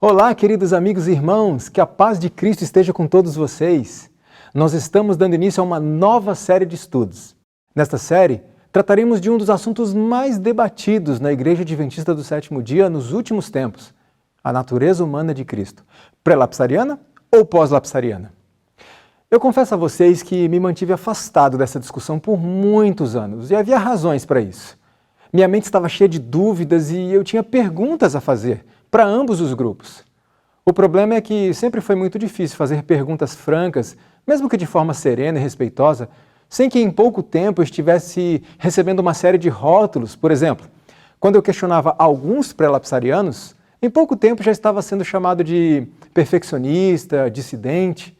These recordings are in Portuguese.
Olá, queridos amigos e irmãos, que a paz de Cristo esteja com todos vocês. Nós estamos dando início a uma nova série de estudos. Nesta série, trataremos de um dos assuntos mais debatidos na Igreja Adventista do Sétimo Dia nos últimos tempos, a natureza humana de Cristo, pré-lapsariana ou pós-lapsariana. Eu confesso a vocês que me mantive afastado dessa discussão por muitos anos e havia razões para isso. Minha mente estava cheia de dúvidas e eu tinha perguntas a fazer para ambos os grupos. O problema é que sempre foi muito difícil fazer perguntas francas, mesmo que de forma serena e respeitosa, sem que em pouco tempo eu estivesse recebendo uma série de rótulos. Por exemplo, quando eu questionava alguns pré-lapsarianos, em pouco tempo já estava sendo chamado de perfeccionista, dissidente.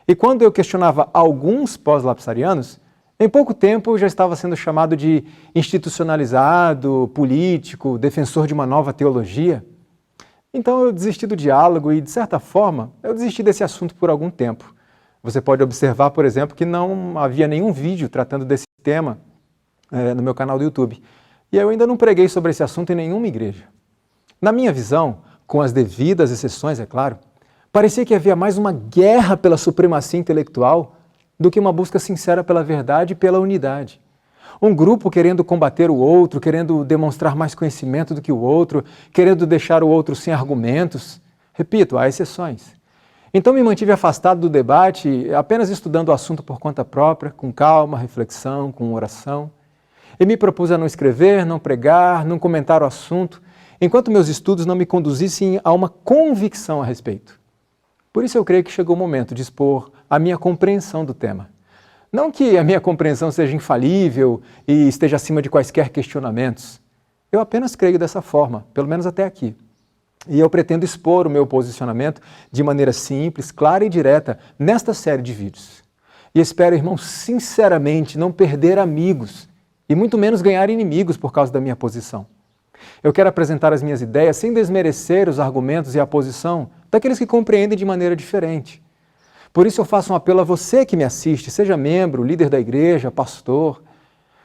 E quando eu questionava alguns pós-lapsarianos, em pouco tempo já estava sendo chamado de institucionalizado, político, defensor de uma nova teologia. Então eu desisti do diálogo e, de certa forma, eu desisti desse assunto por algum tempo. Você pode observar, por exemplo, que não havia nenhum vídeo tratando desse tema no meu canal do YouTube. E eu ainda não preguei sobre esse assunto em nenhuma igreja. Na minha visão, com as devidas exceções, é claro, parecia que havia mais uma guerra pela supremacia intelectual do que uma busca sincera pela verdade e pela unidade. Um grupo querendo combater o outro, querendo demonstrar mais conhecimento do que o outro, querendo deixar o outro sem argumentos. Repito, há exceções. Então me mantive afastado do debate, apenas estudando o assunto por conta própria, com calma, reflexão, com oração. E me propus a não escrever, não pregar, não comentar o assunto, enquanto meus estudos não me conduzissem a uma convicção a respeito. Por isso eu creio que chegou o momento de expor a minha compreensão do tema. Não que a minha compreensão seja infalível e esteja acima de quaisquer questionamentos. Eu apenas creio dessa forma, pelo menos até aqui. E eu pretendo expor o meu posicionamento de maneira simples, clara e direta nesta série de vídeos. E espero, irmãos, sinceramente não perder amigos e muito menos ganhar inimigos por causa da minha posição. Eu quero apresentar as minhas ideias sem desmerecer os argumentos e a posição daqueles que compreendem de maneira diferente. Por isso eu faço um apelo a você que me assiste, seja membro, líder da igreja, pastor.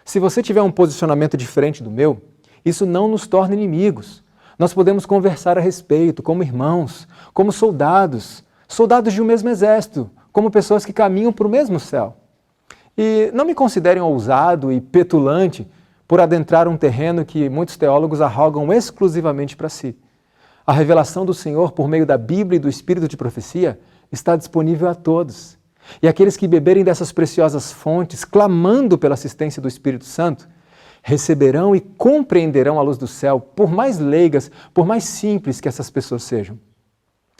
Se você tiver um posicionamento diferente do meu, isso não nos torna inimigos. Nós podemos conversar a respeito, como irmãos, como soldados de um mesmo exército, como pessoas que caminham para o mesmo céu. E não me considerem ousado e petulante por adentrar um terreno que muitos teólogos arrogam exclusivamente para si. A revelação do Senhor por meio da Bíblia e do Espírito de profecia está disponível a todos. E aqueles que beberem dessas preciosas fontes, clamando pela assistência do Espírito Santo, receberão e compreenderão a luz do céu, por mais leigas, por mais simples que essas pessoas sejam.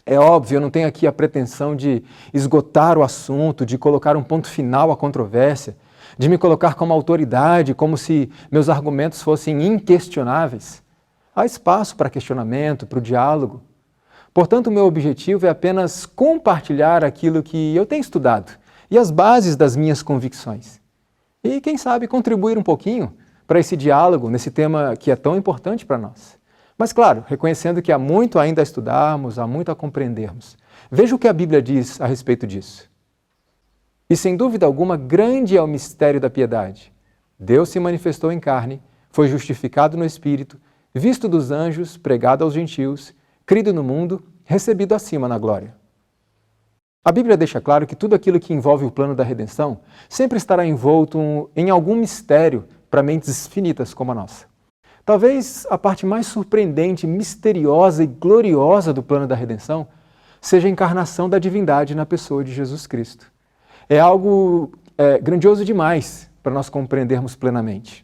É óbvio, eu não tenho aqui a pretensão de esgotar o assunto, de colocar um ponto final à controvérsia, de me colocar como autoridade, como se meus argumentos fossem inquestionáveis. Há espaço para questionamento, para o diálogo. Portanto, o meu objetivo é apenas compartilhar aquilo que eu tenho estudado e as bases das minhas convicções. E, quem sabe, contribuir um pouquinho para esse diálogo nesse tema que é tão importante para nós. Mas, claro, reconhecendo que há muito ainda a estudarmos, há muito a compreendermos. Veja o que a Bíblia diz a respeito disso. E, sem dúvida alguma, grande é o mistério da piedade. Deus se manifestou em carne, foi justificado no Espírito, visto dos anjos, pregado aos gentios, crido no mundo, recebido acima na glória. A Bíblia deixa claro que tudo aquilo que envolve o plano da redenção sempre estará envolto em algum mistério para mentes finitas como a nossa. Talvez a parte mais surpreendente, misteriosa e gloriosa do plano da redenção seja a encarnação da divindade na pessoa de Jesus Cristo. É algo grandioso demais para nós compreendermos plenamente.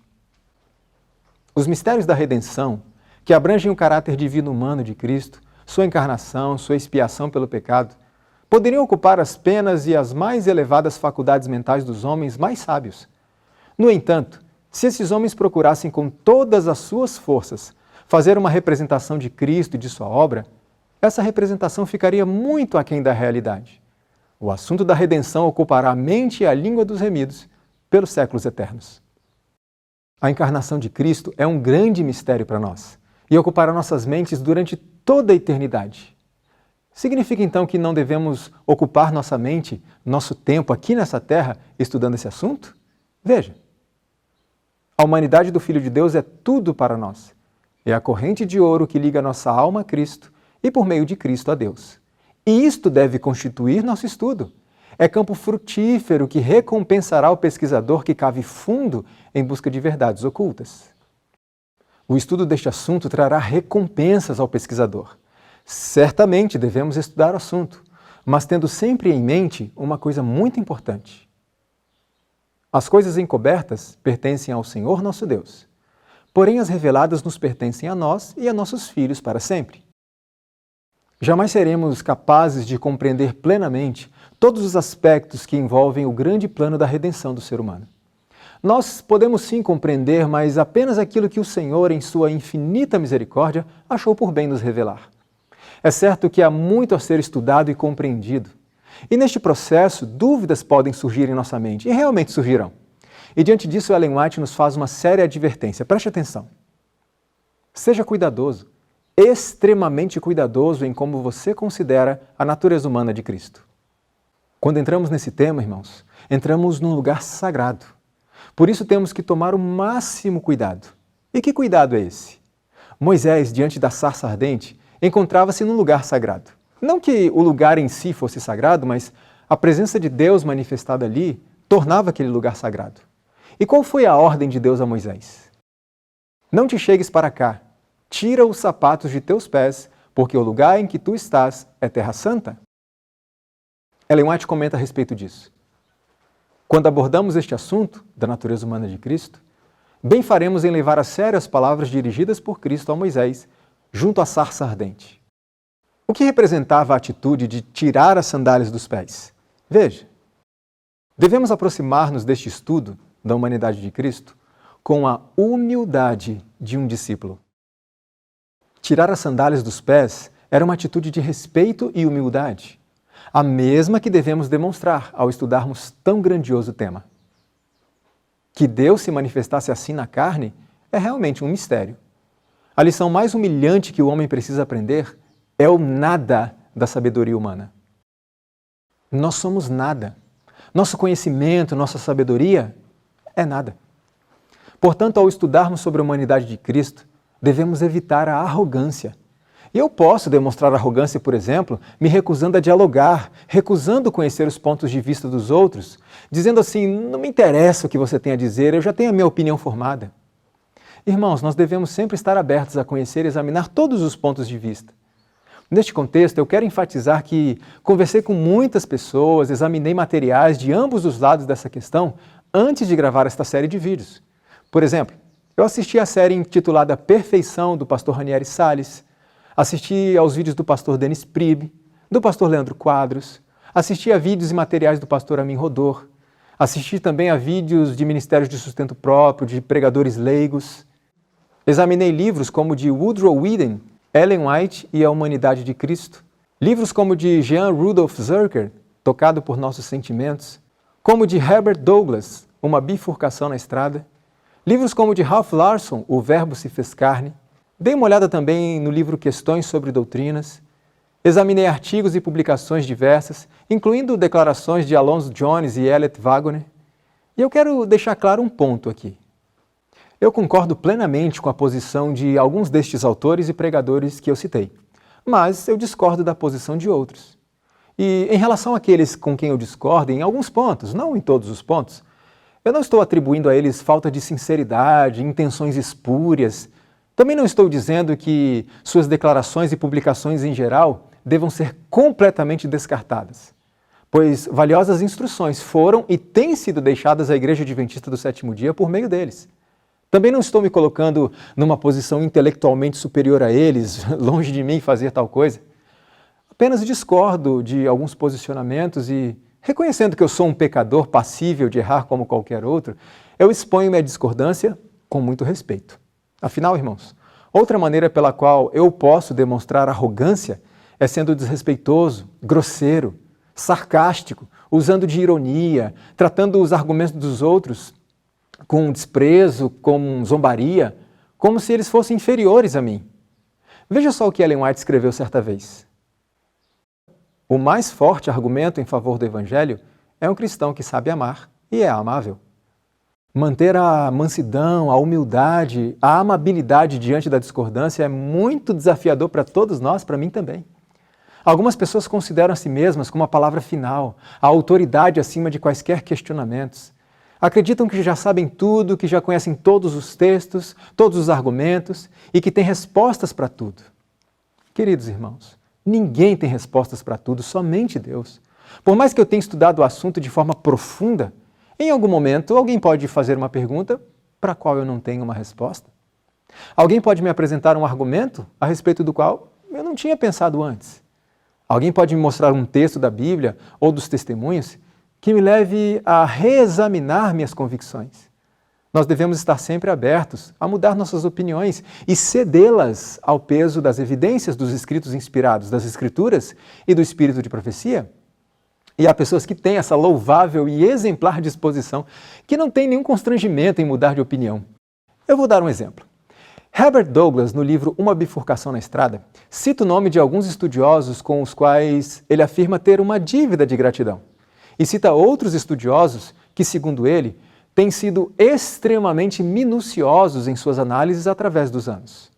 Os mistérios da redenção, que abrangem o caráter divino humano de Cristo, sua encarnação, sua expiação pelo pecado, poderiam ocupar as penas e as mais elevadas faculdades mentais dos homens mais sábios. No entanto, se esses homens procurassem com todas as suas forças fazer uma representação de Cristo e de sua obra, essa representação ficaria muito aquém da realidade. O assunto da redenção ocupará a mente e a língua dos remidos pelos séculos eternos. A encarnação de Cristo é um grande mistério para nós e ocupará nossas mentes durante toda a eternidade. Significa então que não devemos ocupar nossa mente, nosso tempo aqui nessa terra, estudando esse assunto? Veja, a humanidade do Filho de Deus é tudo para nós. É a corrente de ouro que liga nossa alma a Cristo e por meio de Cristo a Deus. E isto deve constituir nosso estudo. É campo frutífero que recompensará o pesquisador que cave fundo em busca de verdades ocultas. O estudo deste assunto trará recompensas ao pesquisador. Certamente devemos estudar o assunto, mas tendo sempre em mente uma coisa muito importante. As coisas encobertas pertencem ao Senhor nosso Deus, porém as reveladas nos pertencem a nós e a nossos filhos para sempre. Jamais seremos capazes de compreender plenamente todos os aspectos que envolvem o grande plano da redenção do ser humano. Nós podemos sim compreender, mas apenas aquilo que o Senhor, em sua infinita misericórdia, achou por bem nos revelar. É certo que há muito a ser estudado e compreendido. E neste processo, dúvidas podem surgir em nossa mente, e realmente surgirão. E diante disso, Ellen White nos faz uma séria advertência. Preste atenção. Seja cuidadoso, extremamente cuidadoso em como você considera a natureza humana de Cristo. Quando entramos nesse tema, irmãos, entramos num lugar sagrado. Por isso temos que tomar o máximo cuidado. E que cuidado é esse? Moisés, diante da sarça ardente, encontrava-se num lugar sagrado. Não que o lugar em si fosse sagrado, mas a presença de Deus manifestada ali tornava aquele lugar sagrado. E qual foi a ordem de Deus a Moisés? Não te chegues para cá, tira os sapatos de teus pés, porque o lugar em que tu estás é terra santa. Ellen White comenta a respeito disso. Quando abordamos este assunto, da natureza humana de Cristo, bem faremos em levar a sério as palavras dirigidas por Cristo a Moisés, junto à sarça ardente. O que representava a atitude de tirar as sandálias dos pés? Veja, devemos aproximar-nos deste estudo da humanidade de Cristo com a humildade de um discípulo. Tirar as sandálias dos pés era uma atitude de respeito e humildade, a mesma que devemos demonstrar ao estudarmos tão grandioso tema. Que Deus se manifestasse assim na carne é realmente um mistério. A lição mais humilhante que o homem precisa aprender é o nada da sabedoria humana. Nós somos nada. Nosso conhecimento, nossa sabedoria é nada. Portanto, ao estudarmos sobre a humanidade de Cristo, devemos evitar a arrogância. E eu posso demonstrar arrogância, por exemplo, me recusando a dialogar, recusando conhecer os pontos de vista dos outros, dizendo assim, não me interessa o que você tem a dizer, eu já tenho a minha opinião formada. Irmãos, nós devemos sempre estar abertos a conhecer e examinar todos os pontos de vista. Neste contexto, eu quero enfatizar que conversei com muitas pessoas, examinei materiais de ambos os lados dessa questão antes de gravar esta série de vídeos. Por exemplo, eu assisti à série intitulada Perfeição, do pastor Ranieri Salles, assisti aos vídeos do pastor Denis Priebe, do pastor Leandro Quadros, assisti a vídeos e materiais do pastor Amin Rodor, assisti também a vídeos de ministérios de sustento próprio, de pregadores leigos. Examinei livros como de Woodrow Wilson, Ellen White e a Humanidade de Cristo, livros como de Jean Rudolph Zurcher, Tocado por Nossos Sentimentos, como de Herbert Douglas, Uma Bifurcação na Estrada, livros como de Ralph Larson, O Verbo se fez carne. Dei uma olhada também no livro Questões sobre Doutrinas, examinei artigos e publicações diversas, incluindo declarações de Alonzo Jones e Elliot Wagner, e eu quero deixar claro um ponto aqui. Eu concordo plenamente com a posição de alguns destes autores e pregadores que eu citei, mas eu discordo da posição de outros. E em relação àqueles com quem eu discordo, em alguns pontos, não em todos os pontos, eu não estou atribuindo a eles falta de sinceridade, intenções espúrias. Também não estou dizendo que suas declarações e publicações em geral devam ser completamente descartadas, pois valiosas instruções foram e têm sido deixadas à Igreja Adventista do Sétimo Dia por meio deles. Também não estou me colocando numa posição intelectualmente superior a eles, longe de mim fazer tal coisa. Apenas discordo de alguns posicionamentos e, reconhecendo que eu sou um pecador passível de errar como qualquer outro, eu exponho minha discordância com muito respeito. Afinal, irmãos, outra maneira pela qual eu posso demonstrar arrogância é sendo desrespeitoso, grosseiro, sarcástico, usando de ironia, tratando os argumentos dos outros com desprezo, com zombaria, como se eles fossem inferiores a mim. Veja só o que Ellen White escreveu certa vez. O mais forte argumento em favor do Evangelho é um cristão que sabe amar e é amável. Manter a mansidão, a humildade, a amabilidade diante da discordância é muito desafiador para todos nós, para mim também. Algumas pessoas consideram a si mesmas como a palavra final, a autoridade acima de quaisquer questionamentos. Acreditam que já sabem tudo, que já conhecem todos os textos, todos os argumentos e que têm respostas para tudo. Queridos irmãos, ninguém tem respostas para tudo, somente Deus. Por mais que eu tenha estudado o assunto de forma profunda, em algum momento alguém pode fazer uma pergunta para a qual eu não tenho uma resposta. Alguém pode me apresentar um argumento a respeito do qual eu não tinha pensado antes. Alguém pode me mostrar um texto da Bíblia ou dos testemunhos que me leve a reexaminar minhas convicções. Nós devemos estar sempre abertos a mudar nossas opiniões e cedê-las ao peso das evidências dos escritos inspirados, das Escrituras e do Espírito de profecia. E há pessoas que têm essa louvável e exemplar disposição, que não têm nenhum constrangimento em mudar de opinião. Eu vou dar um exemplo. Herbert Douglas, no livro Uma Bifurcação na Estrada, cita o nome de alguns estudiosos com os quais ele afirma ter uma dívida de gratidão. E cita outros estudiosos que, segundo ele, têm sido extremamente minuciosos em suas análises através dos anos.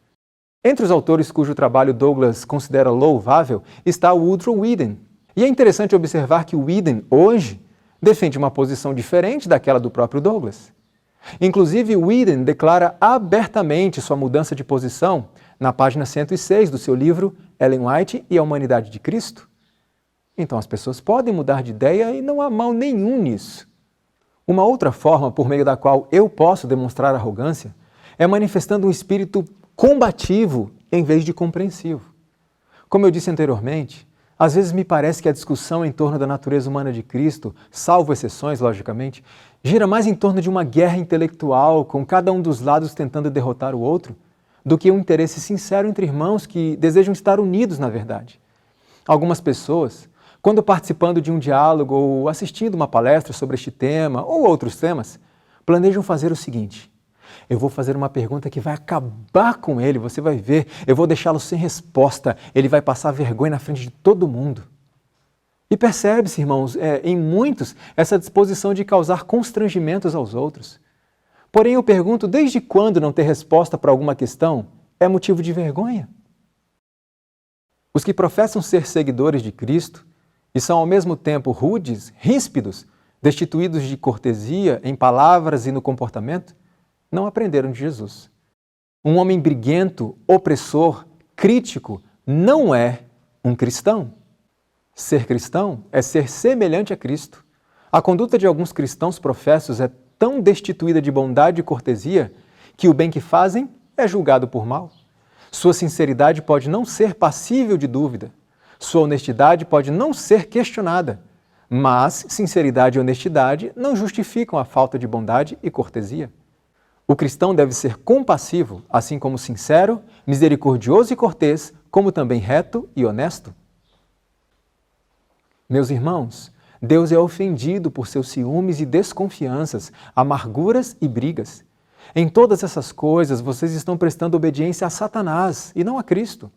Entre os autores cujo trabalho Douglas considera louvável está Woodrow Wilson. E é interessante observar que Wilson, hoje, defende uma posição diferente daquela do próprio Douglas. Inclusive, Wilson declara abertamente sua mudança de posição na página 106 do seu livro Ellen White e a Humanidade de Cristo. Então, as pessoas podem mudar de ideia e não há mal nenhum nisso. Uma outra forma por meio da qual eu posso demonstrar arrogância é manifestando um espírito combativo em vez de compreensivo. Como eu disse anteriormente, às vezes me parece que a discussão em torno da natureza humana de Cristo, salvo exceções, logicamente, gira mais em torno de uma guerra intelectual, com cada um dos lados tentando derrotar o outro, do que um interesse sincero entre irmãos que desejam estar unidos na verdade. Algumas pessoas, quando participando de um diálogo ou assistindo uma palestra sobre este tema ou outros temas, planejam fazer o seguinte: eu vou fazer uma pergunta que vai acabar com ele, você vai ver, eu vou deixá-lo sem resposta, ele vai passar vergonha na frente de todo mundo. E percebe-se, irmãos, em muitos, essa disposição de causar constrangimentos aos outros. Porém, eu pergunto, desde quando não ter resposta para alguma questão é motivo de vergonha? Os que professam ser seguidores de Cristo e são ao mesmo tempo rudes, ríspidos, destituídos de cortesia em palavras e no comportamento, não aprenderam de Jesus. Um homem briguento, opressor, crítico, não é um cristão. Ser cristão é ser semelhante a Cristo. A conduta de alguns cristãos professos é tão destituída de bondade e cortesia que o bem que fazem é julgado por mal. Sua sinceridade pode não ser passível de dúvida. Sua honestidade pode não ser questionada. Mas sinceridade e honestidade não justificam a falta de bondade e cortesia. O cristão deve ser compassivo, assim como sincero, misericordioso e cortês, como também reto e honesto. Meus irmãos, Deus é ofendido por seus ciúmes e desconfianças, amarguras e brigas. Em todas essas coisas, vocês estão prestando obediência a Satanás e não a Cristo.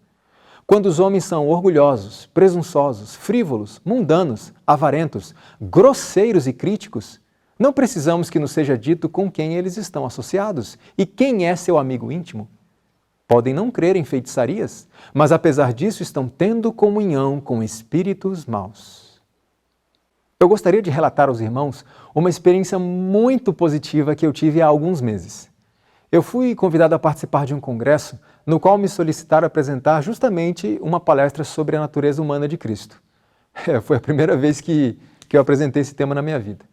Quando os homens são orgulhosos, presunçosos, frívolos, mundanos, avarentos, grosseiros e críticos, não precisamos que nos seja dito com quem eles estão associados e quem é seu amigo íntimo. Podem não crer em feitiçarias, mas apesar disso estão tendo comunhão com espíritos maus. Eu gostaria de relatar aos irmãos uma experiência muito positiva que eu tive há alguns meses. Eu fui convidado a participar de um congresso no qual me solicitaram apresentar justamente uma palestra sobre a natureza humana de Cristo. Foi a primeira vez que eu apresentei esse tema na minha vida.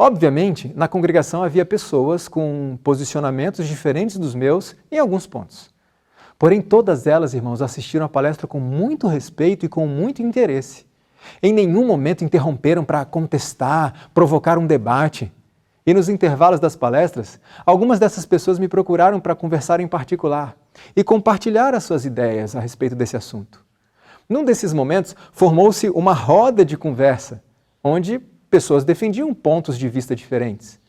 Obviamente, na congregação havia pessoas com posicionamentos diferentes dos meus em alguns pontos. Porém, todas elas, irmãos, assistiram à palestra com muito respeito e com muito interesse. Em nenhum momento interromperam para contestar, provocar um debate. E nos intervalos das palestras, algumas dessas pessoas me procuraram para conversar em particular e compartilhar as suas ideias a respeito desse assunto. Num desses momentos, formou-se uma roda de conversa, onde pessoas defendiam pontos de vista diferentes.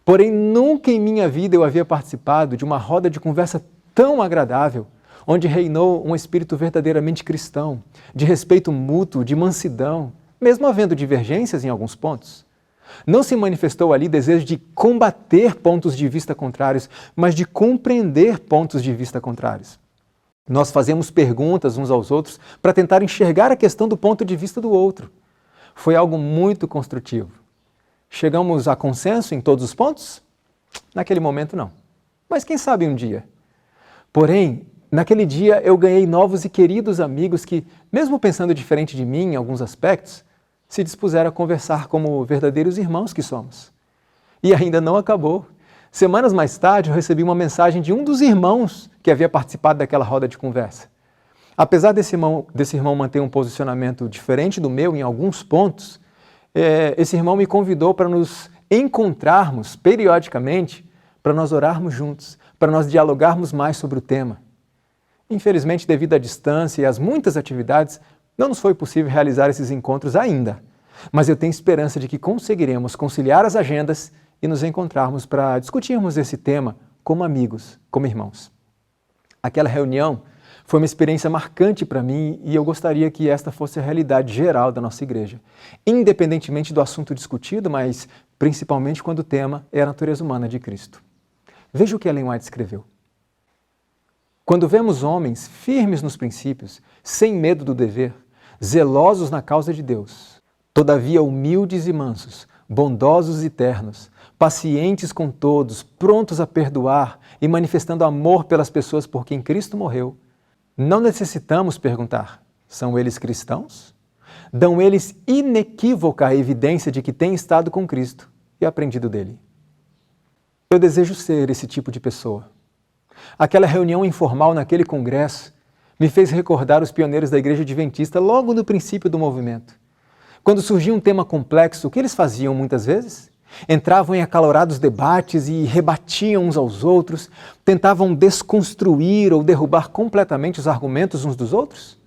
Porém, nunca em minha vida eu havia participado de uma roda de conversa tão agradável, onde reinou um espírito verdadeiramente cristão, de respeito mútuo, de mansidão, mesmo havendo divergências em alguns pontos. Não se manifestou ali desejo de combater pontos de vista contrários, mas de compreender pontos de vista contrários. Nós fazemos perguntas uns aos outros para tentar enxergar a questão do ponto de vista do outro. Foi algo muito construtivo. Chegamos a consenso em todos os pontos? Naquele momento, não. Mas quem sabe um dia? Porém, naquele dia eu ganhei novos e queridos amigos que, mesmo pensando diferente de mim em alguns aspectos, se dispuseram a conversar como verdadeiros irmãos que somos. E ainda não acabou. Semanas mais tarde eu recebi uma mensagem de um dos irmãos que havia participado daquela roda de conversa. Apesar desse irmão manter um posicionamento diferente do meu em alguns pontos, esse irmão me convidou para nos encontrarmos periodicamente, para nós orarmos juntos, para nós dialogarmos mais sobre o tema. Infelizmente, devido à distância e às muitas atividades, não nos foi possível realizar esses encontros ainda, mas eu tenho esperança de que conseguiremos conciliar as agendas e nos encontrarmos para discutirmos esse tema como amigos, como irmãos. Aquela reunião foi uma experiência marcante para mim e eu gostaria que esta fosse a realidade geral da nossa igreja, independentemente do assunto discutido, mas principalmente quando o tema é a natureza humana de Cristo. Veja o que Ellen White escreveu. Quando vemos homens firmes nos princípios, sem medo do dever, zelosos na causa de Deus, todavia humildes e mansos, bondosos e ternos, pacientes com todos, prontos a perdoar e manifestando amor pelas pessoas por quem Cristo morreu, não necessitamos perguntar, são eles cristãos? Dão eles inequívoca evidência de que têm estado com Cristo e aprendido dele. Eu desejo ser esse tipo de pessoa. Aquela reunião informal naquele congresso me fez recordar os pioneiros da Igreja Adventista logo no princípio do movimento. Quando surgia um tema complexo, o que eles faziam muitas vezes? Entravam em acalorados debates e rebatiam uns aos outros, tentavam desconstruir ou derrubar completamente os argumentos uns dos outros?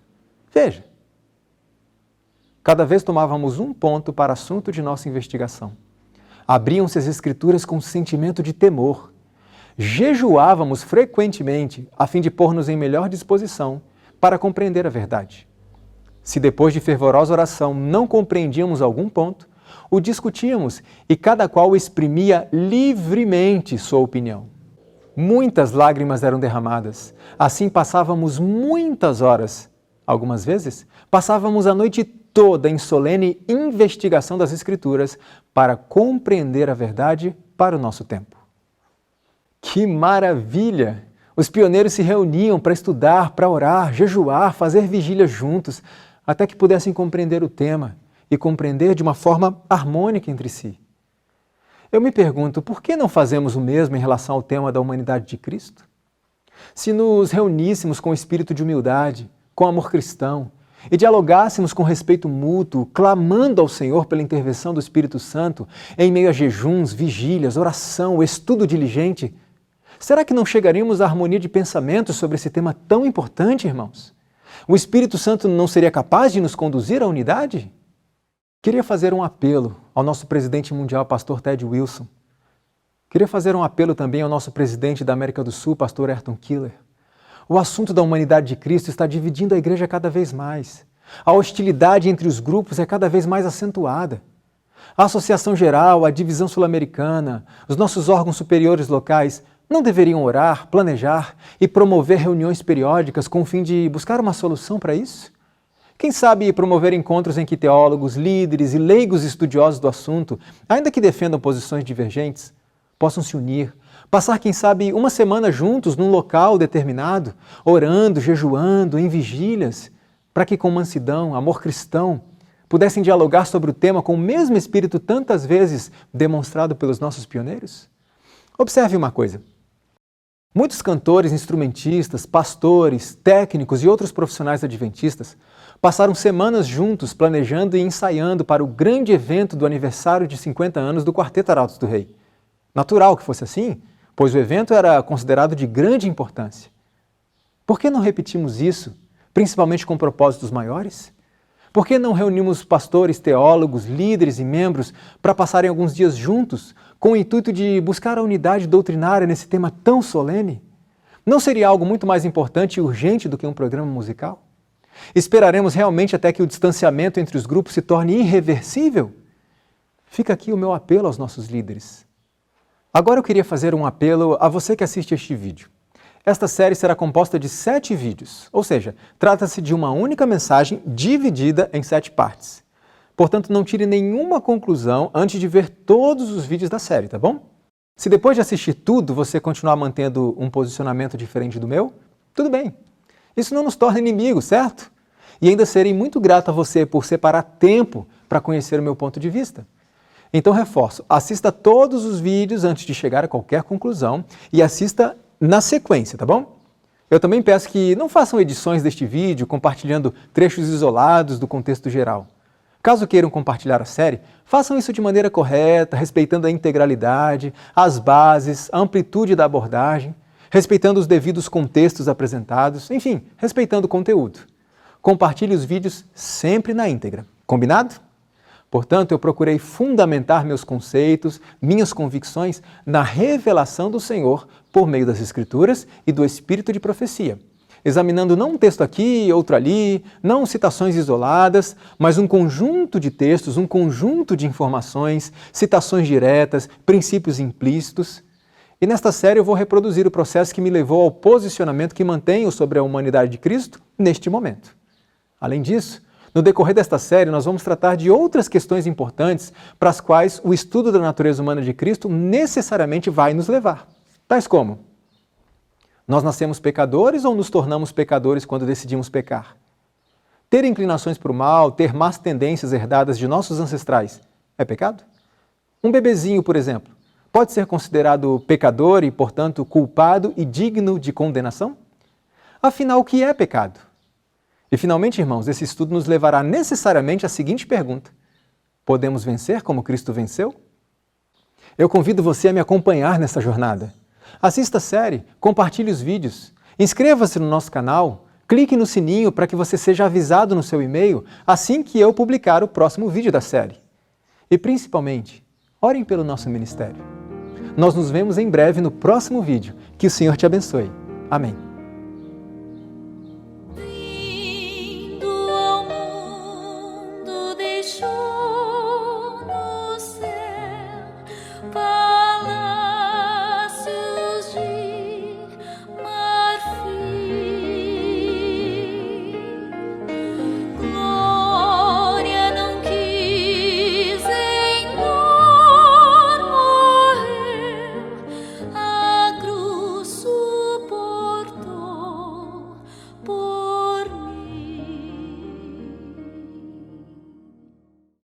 Veja, cada vez tomávamos um ponto para assunto de nossa investigação. Abriam-se as Escrituras com um sentimento de temor. Jejuávamos frequentemente a fim de pôr-nos em melhor disposição para compreender a verdade. Se depois de fervorosa oração não compreendíamos algum ponto, o discutíamos e cada qual exprimia livremente sua opinião. Muitas lágrimas eram derramadas, assim passávamos muitas horas. Algumas vezes, passávamos a noite toda em solene investigação das Escrituras para compreender a verdade para o nosso tempo. Que maravilha! Os pioneiros se reuniam para estudar, para orar, jejuar, fazer vigília juntos, até que pudessem compreender o tema e compreender de uma forma harmônica entre si. Eu me pergunto, por que não fazemos o mesmo em relação ao tema da humanidade de Cristo? Se nos reuníssemos com espírito de humildade, com amor cristão, e dialogássemos com respeito mútuo, clamando ao Senhor pela intervenção do Espírito Santo, em meio a jejuns, vigílias, oração, estudo diligente, será que não chegaríamos à harmonia de pensamentos sobre esse tema tão importante, irmãos? O Espírito Santo não seria capaz de nos conduzir à unidade? Queria fazer um apelo ao nosso presidente mundial, pastor Ted Wilson. Queria fazer um apelo também ao nosso presidente da América do Sul, pastor Ayrton Keeler. O assunto da humanidade de Cristo está dividindo a igreja cada vez mais. A hostilidade entre os grupos é cada vez mais acentuada. A Associação Geral, a Divisão Sul-Americana, os nossos órgãos superiores locais não deveriam orar, planejar e promover reuniões periódicas com o fim de buscar uma solução para isso? Quem sabe promover encontros em que teólogos, líderes e leigos estudiosos do assunto, ainda que defendam posições divergentes, possam se unir, passar, quem sabe, uma semana juntos num local determinado, orando, jejuando, em vigílias, para que com mansidão, amor cristão, pudessem dialogar sobre o tema com o mesmo espírito tantas vezes demonstrado pelos nossos pioneiros? Observe uma coisa. Muitos cantores, instrumentistas, pastores, técnicos e outros profissionais adventistas passaram semanas juntos planejando e ensaiando para o grande evento do aniversário de 50 anos do Quarteto Arautos do Rei. Natural que fosse assim, pois o evento era considerado de grande importância. Por que não repetimos isso, principalmente com propósitos maiores? Por que não reunimos pastores, teólogos, líderes e membros para passarem alguns dias juntos com o intuito de buscar a unidade doutrinária nesse tema tão solene? Não seria algo muito mais importante e urgente do que um programa musical? Esperaremos realmente até que o distanciamento entre os grupos se torne irreversível? Fica aqui o meu apelo aos nossos líderes. Agora eu queria fazer um apelo a você que assiste este vídeo. Esta série será composta de 7 vídeos, ou seja, trata-se de uma única mensagem dividida em 7 partes. Portanto, não tire nenhuma conclusão antes de ver todos os vídeos da série, tá bom? Se depois de assistir tudo você continuar mantendo um posicionamento diferente do meu, tudo bem. Isso não nos torna inimigos, certo? E ainda serei muito grato a você por separar tempo para conhecer o meu ponto de vista. Então reforço, assista todos os vídeos antes de chegar a qualquer conclusão e assista na sequência, tá bom? Eu também peço que não façam edições deste vídeo compartilhando trechos isolados do contexto geral. Caso queiram compartilhar a série, façam isso de maneira correta, respeitando a integralidade, as bases, a amplitude da abordagem, respeitando os devidos contextos apresentados, enfim, respeitando o conteúdo. Compartilhe os vídeos sempre na íntegra. Combinado? Portanto, eu procurei fundamentar meus conceitos, minhas convicções na revelação do Senhor por meio das Escrituras e do Espírito de profecia, examinando não um texto aqui, outro ali, não citações isoladas, mas um conjunto de textos, um conjunto de informações, citações diretas, princípios implícitos. E nesta série eu vou reproduzir o processo que me levou ao posicionamento que mantenho sobre a humanidade de Cristo neste momento. Além disso, no decorrer desta série, nós vamos tratar de outras questões importantes para as quais o estudo da natureza humana de Cristo necessariamente vai nos levar. Tais como: nós nascemos pecadores ou nos tornamos pecadores quando decidimos pecar? Ter inclinações para o mal, ter más tendências herdadas de nossos ancestrais, é pecado? Um bebezinho, por exemplo, pode ser considerado pecador e, portanto, culpado e digno de condenação? Afinal, o que é pecado? E, finalmente, irmãos, esse estudo nos levará necessariamente à seguinte pergunta: podemos vencer como Cristo venceu? Eu convido você a me acompanhar nessa jornada. Assista a série, compartilhe os vídeos, inscreva-se no nosso canal, clique no sininho para que você seja avisado no seu e-mail assim que eu publicar o próximo vídeo da série. E, principalmente, orem pelo nosso ministério. Nós nos vemos em breve no próximo vídeo. Que o Senhor te abençoe. Amém.